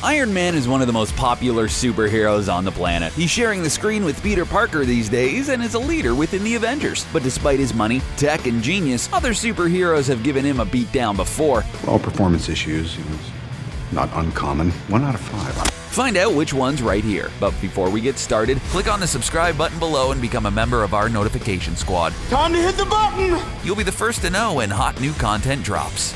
Iron Man is one of the most popular superheroes on the planet. He's sharing the screen with Peter Parker these days and is a leader within the Avengers. But despite his money, tech, and genius, other superheroes have given him a beatdown before. All performance issues, not uncommon. 1 out of 5. Find out which one's right here. But before we get started, click on the subscribe button below and become a member of our notification squad. Time to hit the button! You'll be the first to know when hot new content drops.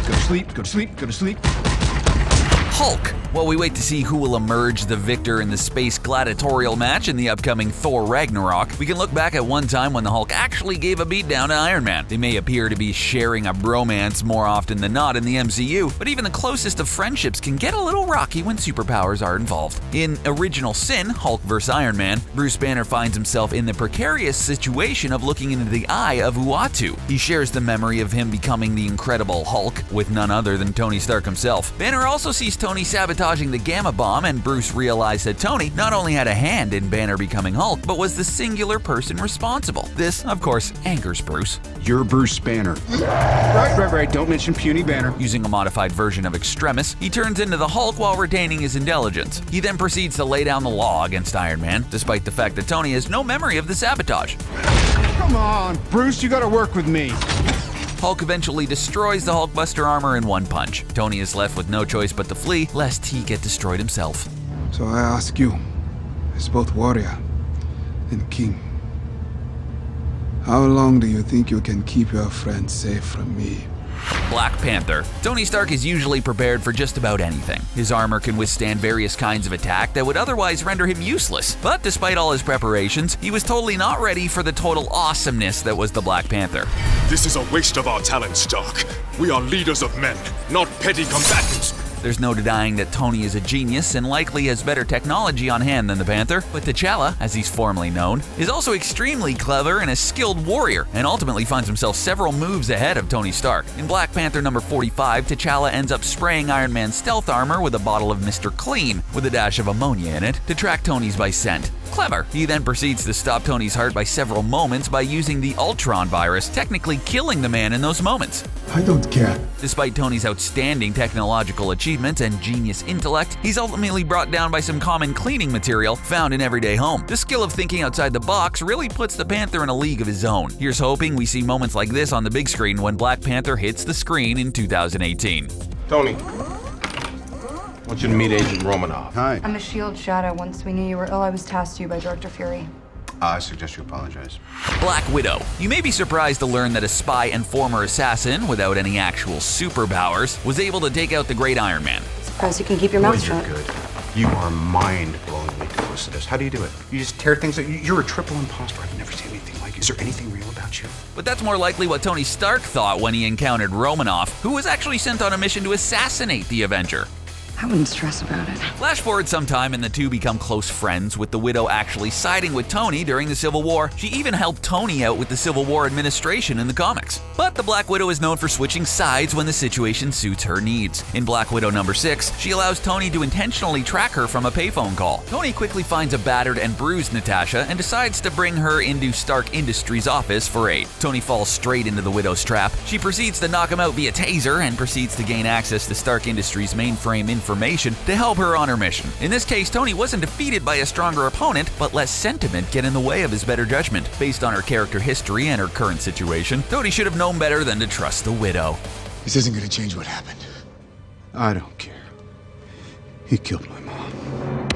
Go to sleep, go to sleep, go to sleep. Hulk. While we wait to see who will emerge the victor in the space gladiatorial match in the upcoming Thor Ragnarok, we can look back at one time when the Hulk actually gave a beatdown to Iron Man. They may appear to be sharing a bromance more often than not in the MCU, but even the closest of friendships can get a little rocky when superpowers are involved. In Original Sin, Hulk vs. Iron Man, Bruce Banner finds himself in the precarious situation of looking into the eye of Uatu. He shares the memory of him becoming the Incredible Hulk with none other than Tony Stark himself. Banner also sees Tony sabotaging the Gamma Bomb, and Bruce realized that Tony not only had a hand in Banner becoming Hulk, but was the singular person responsible. This, of course, angers Bruce. You're Bruce Banner. Right. Don't mention puny Banner. Using a modified version of Extremis, he turns into the Hulk while retaining his intelligence. He then proceeds to lay down the law against Iron Man, despite the fact that Tony has no memory of the sabotage. Come on, Bruce, you gotta work with me. Hulk eventually destroys the Hulkbuster armor in one punch. Tony is left with no choice but to flee, lest he get destroyed himself. So I ask you, as both warrior and king, how long do you think you can keep your friends safe from me? Black Panther. Tony Stark is usually prepared for just about anything. His armor can withstand various kinds of attack that would otherwise render him useless. But despite all his preparations, he was totally not ready for the total awesomeness that was the Black Panther. This is a waste of our talent, Stark. We are leaders of men, not petty combatants. There's no denying that Tony is a genius and likely has better technology on hand than the Panther, but T'Challa, as he's formerly known, is also extremely clever and a skilled warrior, and ultimately finds himself several moves ahead of Tony Stark. In Black Panther number 45, T'Challa ends up spraying Iron Man's stealth armor with a bottle of Mr. Clean, with a dash of ammonia in it, to track Tony's by scent. Clever. He then proceeds to stop Tony's heart by several moments by using the Ultron virus, technically killing the man in those moments. I don't care. Despite Tony's outstanding technological achievements and genius intellect, he's ultimately brought down by some common cleaning material found in everyday home. The skill of thinking outside the box really puts the Panther in a league of his own. Here's hoping we see moments like this on the big screen when Black Panther hits the screen in 2018. Tony, I want you to meet Agent Romanoff. Hi. I'm a S.H.I.E.L.D. shadow. Once we knew you were ill, I was tasked to you by Director Fury. I suggest you apologize. Black Widow. You may be surprised to learn that a spy and former assassin, without any actual superpowers, was able to take out the great Iron Man. Suppose you can keep your mouth You're shut. good. You are mind-blowingly duplicitous. How do you do it? You just tear things out. You're a triple imposter. I've never seen anything like it. Is there anything real about you? But that's more likely what Tony Stark thought when he encountered Romanoff, who was actually sent on a mission to assassinate the Avenger. I wouldn't stress about it. Flash forward some time and the two become close friends, with the Widow actually siding with Tony during the Civil War. She even helped Tony out with the Civil War administration in the comics. But the Black Widow is known for switching sides when the situation suits her needs. In Black Widow number 6, she allows Tony to intentionally track her from a payphone call. Tony quickly finds a battered and bruised Natasha and decides to bring her into Stark Industries' office for aid. Tony falls straight into the Widow's trap. She proceeds to knock him out via taser and proceeds to gain access to Stark Industries' mainframe information to help her on her mission. In this case, Tony wasn't defeated by a stronger opponent, but let sentiment get in the way of his better judgment. Based on her character history and her current situation, Tony should have known better than to trust the Widow. This isn't gonna change what happened. I don't care. He killed my mom.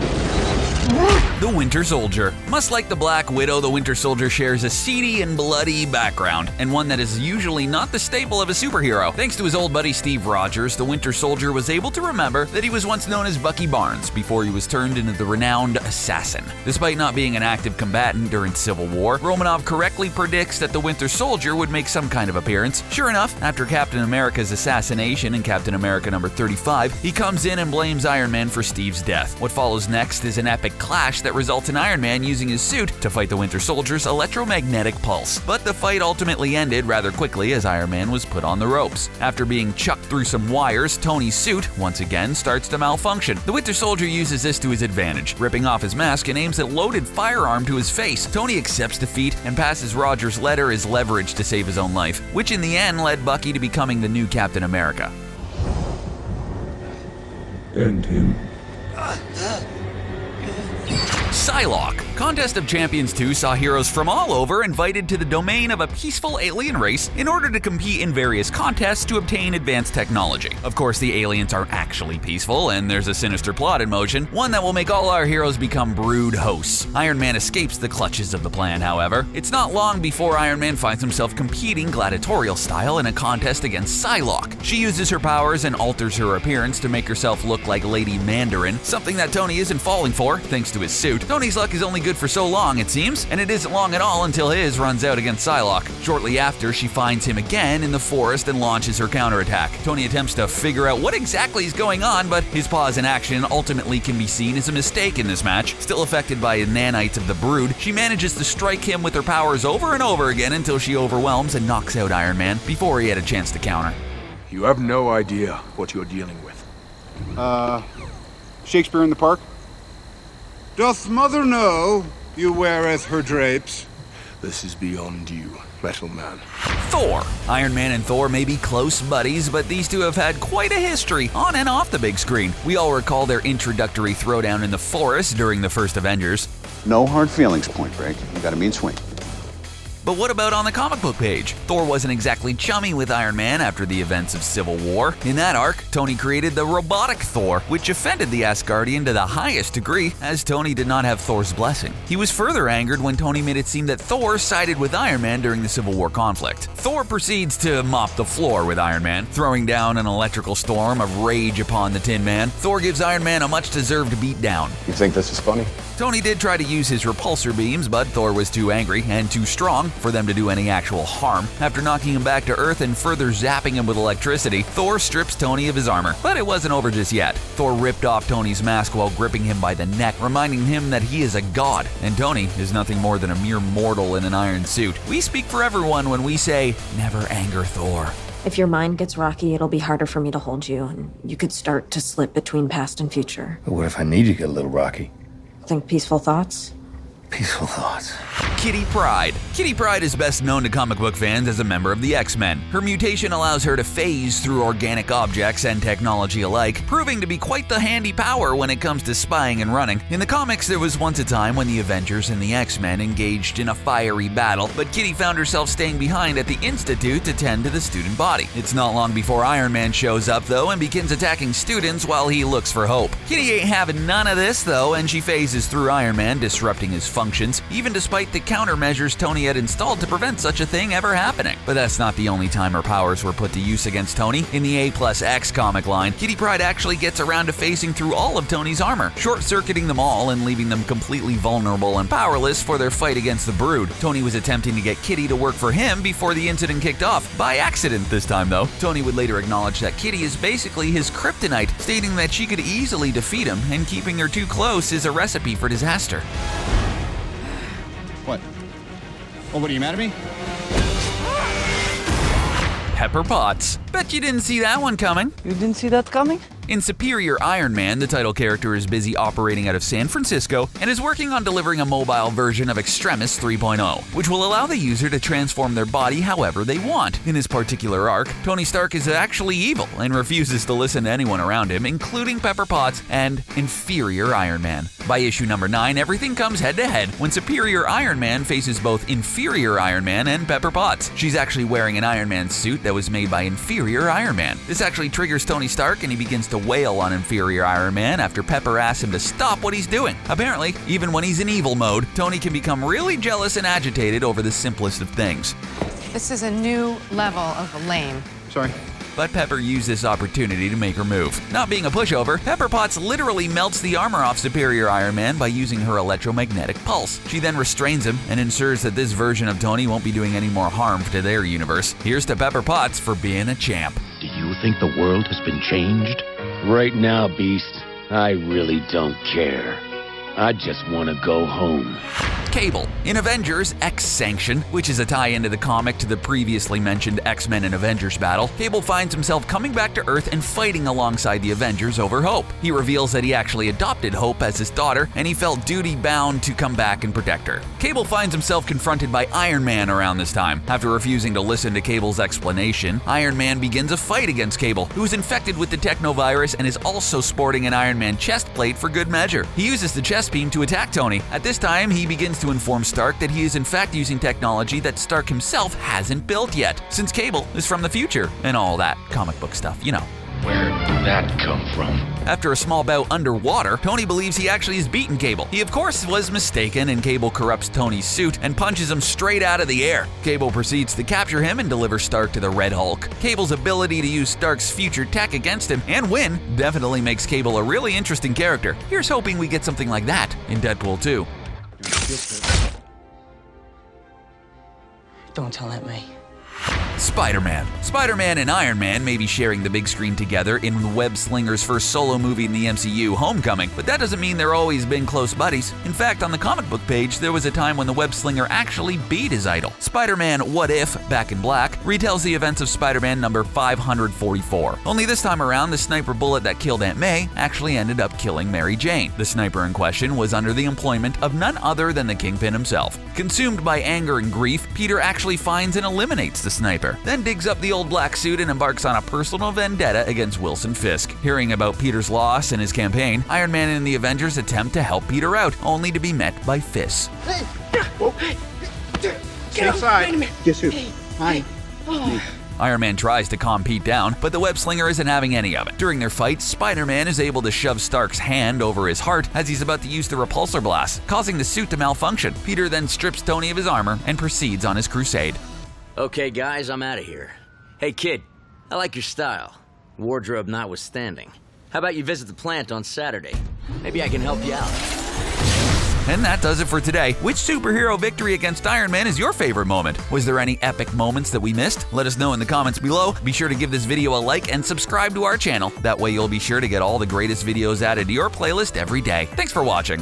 The Winter Soldier. Much like the Black Widow, the Winter Soldier shares a seedy and bloody background, and one that is usually not the staple of a superhero. Thanks to his old buddy Steve Rogers, the Winter Soldier was able to remember that he was once known as Bucky Barnes before he was turned into the renowned assassin. Despite not being an active combatant during Civil War, Romanoff correctly predicts that the Winter Soldier would make some kind of appearance. Sure enough, after Captain America's assassination in Captain America number 35, he comes in and blames Iron Man for Steve's death. What follows next is an epic clash that results in Iron Man using his suit to fight the Winter Soldier's electromagnetic pulse. But the fight ultimately ended rather quickly as Iron Man was put on the ropes. After being chucked through some wires, Tony's suit, once again, starts to malfunction. The Winter Soldier uses this to his advantage, ripping off his mask and aims a loaded firearm to his face. Tony accepts defeat and passes Rogers' letter as leverage to save his own life, which in the end led Bucky to becoming the new Captain America. End him. Psylocke. Contest of Champions 2 saw heroes from all over invited to the domain of a peaceful alien race in order to compete in various contests to obtain advanced technology. Of course, the aliens aren't actually peaceful, and there's a sinister plot in motion, one that will make all our heroes become brood hosts. Iron Man escapes the clutches of the plan, however. It's not long before Iron Man finds himself competing gladiatorial style in a contest against Psylocke. She uses her powers and alters her appearance to make herself look like Lady Mandarin, something that Tony isn't falling for thanks to his suit. Tony's luck is only good for so long, it seems, and it isn't long at all until his runs out against Psylocke. Shortly after, she finds him again in the forest and launches her counterattack. Tony attempts to figure out what exactly is going on, but his pause in action ultimately can be seen as a mistake in this match. Still affected by the nanites of the Brood, she manages to strike him with her powers over and over again until she overwhelms and knocks out Iron Man before he had a chance to counter. You have no idea what you're dealing with. Shakespeare in the Park? Doth mother know you weareth her drapes? This is beyond you, Metal Man. Thor. Iron Man and Thor may be close buddies, but these two have had quite a history on and off the big screen. We all recall their introductory throwdown in the forest during the first Avengers. No hard feelings, Point Break. You got a mean swing. But what about on the comic book page? Thor wasn't exactly chummy with Iron Man after the events of Civil War. In that arc, Tony created the robotic Thor, which offended the Asgardian to the highest degree, as Tony did not have Thor's blessing. He was further angered when Tony made it seem that Thor sided with Iron Man during the Civil War conflict. Thor proceeds to mop the floor with Iron Man, throwing down an electrical storm of rage upon the Tin Man. Thor gives Iron Man a much-deserved beatdown. You think this is funny? Tony did try to use his repulsor beams, but Thor was too angry and too strong for them to do any actual harm. After knocking him back to Earth and further zapping him with electricity, Thor strips Tony of his armor. But it wasn't over just yet. Thor ripped off Tony's mask while gripping him by the neck, reminding him that he is a god, and Tony is nothing more than a mere mortal in an iron suit. We speak for everyone when we say, never anger Thor. If your mind gets rocky, it'll be harder for me to hold you, and you could start to slip between past and future. But what if I need to get a little rocky? Think peaceful thoughts? Peaceful thoughts. Kitty Pryde. Kitty Pryde is best known to comic book fans as a member of the X-Men. Her mutation allows her to phase through organic objects and technology alike, proving to be quite the handy power when it comes to spying and running. In the comics, there was once a time when the Avengers and the X-Men engaged in a fiery battle, but Kitty found herself staying behind at the Institute to tend to the student body. It's not long before Iron Man shows up, though, and begins attacking students while he looks for hope. Kitty ain't having none of this, though, and she phases through Iron Man, disrupting his functions, even despite the countermeasures Tony had installed to prevent such a thing ever happening. But that's not the only time her powers were put to use against Tony. In the A+X comic line, Kitty Pryde actually gets around to phasing through all of Tony's armor, short-circuiting them all and leaving them completely vulnerable and powerless for their fight against the Brood. Tony was attempting to get Kitty to work for him before the incident kicked off, by accident this time though. Tony would later acknowledge that Kitty is basically his kryptonite, stating that she could easily defeat him, and keeping her too close is a recipe for disaster. What? Oh, what, are you mad at me? Pepper Potts. Bet you didn't see that one coming. You didn't see that coming? In Superior Iron Man, the title character is busy operating out of San Francisco and is working on delivering a mobile version of Extremis 3.0, which will allow the user to transform their body however they want. In his particular arc, Tony Stark is actually evil and refuses to listen to anyone around him, including Pepper Potts and Inferior Iron Man. By issue number 9, everything comes head-to-head when Superior Iron Man faces both Inferior Iron Man and Pepper Potts. She's actually wearing an Iron Man suit that was made by Inferior Iron Man. This actually triggers Tony Stark and he begins to wail on Inferior Iron Man after Pepper asks him to stop what he's doing. Apparently, even when he's in evil mode, Tony can become really jealous and agitated over the simplest of things. This is a new level of lame. Sorry. But Pepper used this opportunity to make her move. Not being a pushover, Pepper Potts literally melts the armor off Superior Iron Man by using her electromagnetic pulse. She then restrains him and ensures that this version of Tony won't be doing any more harm to their universe. Here's to Pepper Potts for being a champ. Do you think the world has been changed? Right now, Beast, I really don't care. I just want to go home. Cable. In Avengers X Sanction, which is a tie-in to the comic to the previously mentioned X-Men and Avengers battle, Cable finds himself coming back to Earth and fighting alongside the Avengers over Hope. He reveals that he actually adopted Hope as his daughter, and he felt duty-bound to come back and protect her. Cable finds himself confronted by Iron Man around this time. After refusing to listen to Cable's explanation, Iron Man begins a fight against Cable, who is infected with the technovirus and is also sporting an Iron Man chest plate for good measure. He uses the chest beam to attack Tony. At this time, he begins to inform Stark that he is in fact using technology that Stark himself hasn't built yet, since Cable is from the future, and all that comic book stuff, you know. Where did that come from? After a small bout underwater, Tony believes he actually has beaten Cable. He of course was mistaken, and Cable corrupts Tony's suit and punches him straight out of the air. Cable proceeds to capture him and deliver Stark to the Red Hulk. Cable's ability to use Stark's future tech against him and win definitely makes Cable a really interesting character. Here's hoping we get something like that in Deadpool 2. Don't tell Aunt May. Spider-Man. Spider-Man and Iron Man may be sharing the big screen together in the web-slinger's first solo movie in the MCU, Homecoming, but that doesn't mean they're always been close buddies. In fact, on the comic book page, there was a time when the web-slinger actually beat his idol. Spider-Man What If, Back in Black, retells the events of Spider-Man number 544. Only this time around, the sniper bullet that killed Aunt May actually ended up killing Mary Jane. The sniper in question was under the employment of none other than the Kingpin himself. Consumed by anger and grief, Peter actually finds and eliminates the sniper, then digs up the old black suit and embarks on a personal vendetta against Wilson Fisk. Hearing about Peter's loss and his campaign, Iron Man and the Avengers attempt to help Peter out, only to be met by Fisk. Get outside. Guess who? Hi. Iron Man tries to calm Pete down, but the web-slinger isn't having any of it. During their fight, Spider-Man is able to shove Stark's hand over his heart as he's about to use the repulsor blast, causing the suit to malfunction. Peter then strips Tony of his armor and proceeds on his crusade. Okay, guys, I'm out of here. Hey, kid, I like your style, wardrobe notwithstanding. How about you visit the plant on Saturday? Maybe I can help you out. And that does it for today. Which superhero victory against Iron Man is your favorite moment? Was there any epic moments that we missed? Let us know in the comments below. Be sure to give this video a like and subscribe to our channel. That way you'll be sure to get all the greatest videos added to your playlist every day. Thanks for watching.